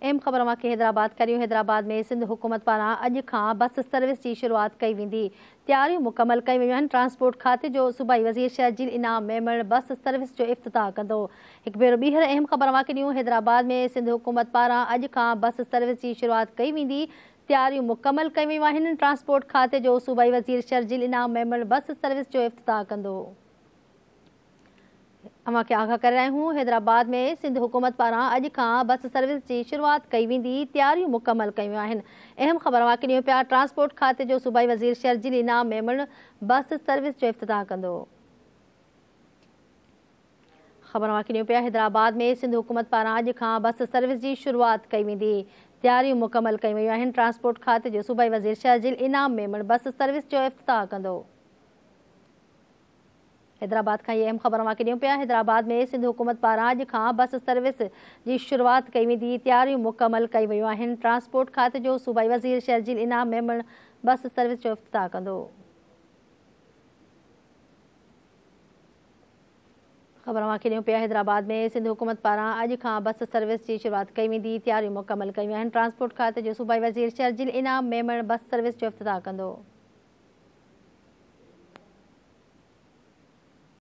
अहम ख़बर मां हैदराबाद करियूं। हैदराबाद में सिंध हुकूमत पारां अॼु खां बस सर्विस की शुरुआत कई वेंदी। तैयारियूं मुकमल कई वेयूं आहिनि। ट्रांसपोर्ट खाते जो सूबाई वज़ीर शहजील इनाम मेमण बस सर्विस जो इफ़्तिताह कंदो। हिकु भेरो ॿीहर अहम ख़बर मां करियूं। हैदराबाद में सिंध हुकूमत पारां अॼु खां बस सर्विस की शुरुआत कई वेंदी। तैयारियूं मुकमल कई वेयूं आहिनि। ट्रांसपोर्ट खाते जो सूबाई वज़ीर शहजील इनाम मेमण बस सर्विस जो इफ़्तिताह कंदो। अवां खे आगाह करे रहिया आहियूं। हैदराबाद में सिंध हुकूमत पारां अॼु खां बस सर्विस की शुरुआत कई वेंदी। तैयारियूं मुकमल कयूं आहिनि। अहम ख़बर मां करियूं पिया। ट्रांसपोर्ट खाते जो सूबाई वज़ीर शहजील इनाम मेमण बस सर्विस जो इफ़्तिताह कंदो। ख़बर मां करियूं पिया। हैदराबाद में सिंध हुकूमत पारां अॼु खां बस सर्विस की शुरुआत कई वेंदी। तैयारियूं मुकमल कई वेयूं आहिनि। ट्रांसपोर्ट खाते जो सूबाई वज़ीर शहजील इनाम मेमण बस सर्विस जो इफ़्तिताह कंदो। हैदराबाद का ये अहम ख़बर मां करियूं पिया। हैदराबाद में सिंध हुकूमत पारां अॼु खां बस सर्विस की शुरुआत कई वेंदी। तैयारियूं मुकमल कई वेयूं आहिनि। ट्रांसपोर्ट खाते जो सूबाई वज़ीर शहजील इनाम मेमण बस सर्विस जो इफ़्तिताह कंदो। ख़बर मां करियूं पिया। हैदराबाद में सिंध हुकूमत पारां अॼु खां बस सर्विस की शुरुआत कई वेंदी। तैयारियूं मुकमल कयूं आहिनि। ट्रांसपोर्ट खाते जो सूबाई वज़ीर शहजील इनाम मेमण बस सर्विस जो इफ़्तिताह कंदो।